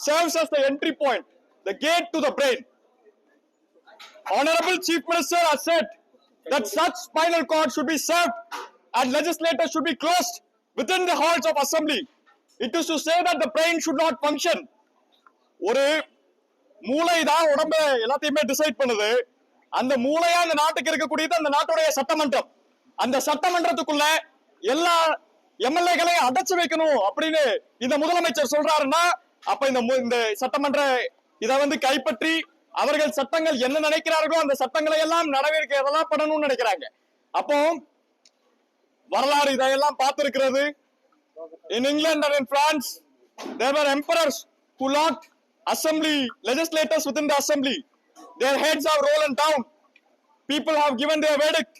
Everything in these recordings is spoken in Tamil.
serves as the entry point, the gate to the brain. Honorable Chief Minister has said that such spinal cord should be served and legislators should be closed within the halls of assembly. It is to say that the brain should not function. ஒரு மூளை தான் உடம்ப எல்லாத்தையுமே டிசைட் பண்ணுது. அந்த மூளையா அந்த நாட்டுக்கு இருக்கக்கூடியது அந்த நாட்டுடைய சட்டமன்றம். அந்த சட்டமன்றத்துக்குள்ள எல்லா எம்எல்ஏக்களையும் அடைச்சு வைக்கணும் அப்படின்னு இந்த முதலமைச்சர் சொல்றாருன்னா அப்ப இந்த சட்டமன்ற இதை கைப்பற்றி அவர்கள் சட்டங்கள் என்ன நினைக்கிறார்களோ அந்த சட்டங்களை எல்லாம் நடவடிக்கையெல்லாம் பண்ணணும்னு நினைக்கிறாங்க. அப்போ வரலாறு இதையெல்லாம் பார்த்திருக்கிறது. In England and in France, there were emperors who locked assembly legislators within the assembly. Their heads have rolled down. People have given their verdict.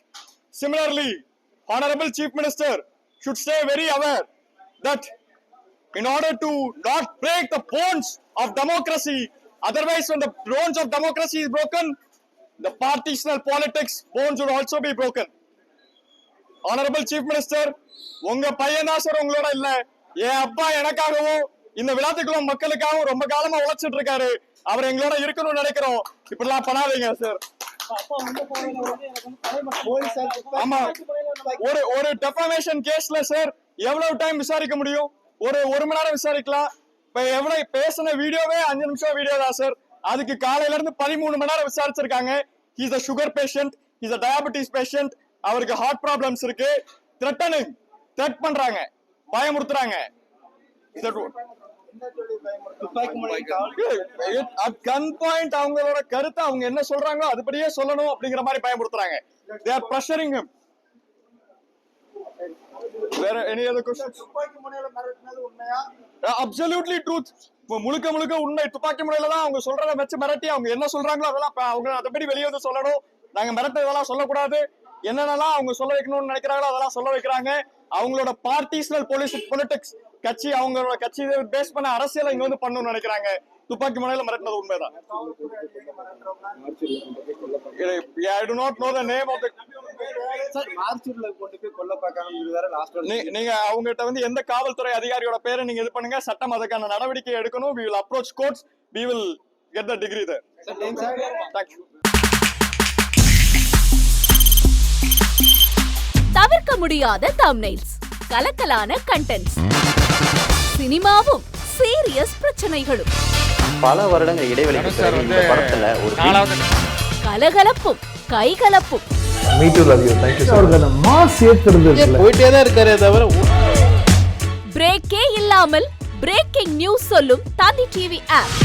Similarly, Honorable Chief Minister should stay very aware that in order to not break the bones of democracy, otherwise when the bones of democracy is broken, the partitional politics bones would also be broken. Honorable Chief Minister, உங்க பையன் தான் சார் உங்களோட இல்ல, என் அப்பா எனக்காகவும் இந்த விளாத்திக்குளம் மக்களுக்காகவும் ரொம்ப காலமா உழைச்சிட்டு இருக்காரு. அவர் எங்களோட இருக்கணும்னு நினைக்கிறோம். இப்படிலாம் பண்ணாதீங்க சார். ஆமா, ஒரு டெஃபமேஷன் கேஸ்ல சார் எவ்வளவு டைம் விசாரிக்க முடியும்? ஒரு மணி நேரம் விசாரிக்கலாம். இப்ப எவ்வளவு பேசின வீடியோவே 5 நிமிஷம் வீடியோ தான் சார். அதுக்கு காலையில இருந்து 13 மணி நேரம் விசாரிச்சிருக்காங்க. He's a sugar patient, he's a diabetes patient, அவருக்கு ஹார்ட் ப்ராப்ளம்ஸ் இருக்கு. த்ரெட் பண்றாங்க, பயமுறுத்துறாங்க. கன் பாயிண்ட் அவங்களோட கருத்தை அவங்க என்ன சொல்றாங்களோ அதுபடியே சொல்லணும் அப்படிங்கிற மாதிரி பயமுறுத்துறாங்க. They are pressuring him. There any other questions? துப்பாக்கி முனையில மிரட்டினது உண்மையா? Absolutely truth. முழுக்க உண்மை. துப்பாக்கி முனையில தான் அவங்க சொல்றத வச்சு மிரட்டி அவங்க என்ன சொல்றாங்களோ அதெல்லாம் அவங்க அதபடி வெளியே வந்து சொல்லணும். நாங்க மிரட்டதெல்லாம் சொல்லக்கூடாது. என்னென்னலாம் அவங்க சொல்ல வைக்கணும்னு நினைக்கிறாங்களோ அதெல்லாம் சொல்ல வைக்கிறாங்க. அவங்களோட பார்ட்டிஷனல் பொலிட்டிக்ஸ் கட்சி, அவங்களோட கட்சி பேஸ் பண்ண அரசியலை இங்க பண்ணணும்னு நினைக்கிறாங்க. துப்பாக்கி முனையில மிரட்டினது உண்மைதான். I do not know the name of the நீங்க அவங்ககிட்ட எந்த காவல்துறை அதிகாரியோட பேரை நீங்க இது பண்ணுங்க. சட்டம் அதுக்கான நடவடிக்கை எடுக்கணும். We will approach courts. We will get the degree there. Thank you. தவிர்க்க முடியாத தம்ப்நெயில்ஸ், கலக்கலான கண்டென்ட்ஸ், சினிமாவும் சீரியஸ் பிரச்சனைகளும், பல வருடங்கள் இடைவெளிக்கு பிறகு இந்த படத்துல ஒரு கலகலப்பும் கைகலப்பும், போயிட்டே தான் இருக்காரே தவிர பிரேக்கே இல்லாமல் பிரேக்கிங் நியூஸ் சொல்லும் தந்தி டிவி ஆப்.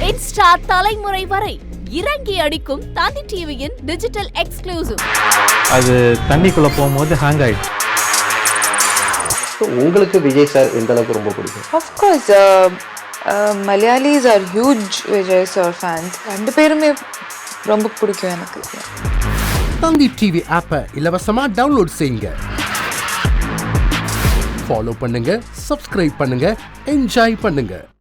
இன்ஸ்டா தலைமுறை வரை இறங்கி அடிக்கும் தந்தி டிவியின் டிஜிட்டல் எக்ஸ்க்ளூசிவ். அது தண்ணிக்குள்ள போகும்போது ஹேங் ஆயிடுச்சு. உங்களுக்கு விஜய் சார் எந்த அளவுக்கு ரொம்ப பிடிக்கும்? Of course, Malayalis are huge Vijay sir fans. ரெண்டு பேருமே ரொம்ப பிடிக்கும் எனக்கு. தந்தி டிவி ஆப்பை இலவசமா டவுன்லோட் செய்யுங்க. ஃபாலோ பண்ணுங்க, சப்ஸ்கிரைப் பண்ணுங்க, என்ஜாய் பண்ணுங்க.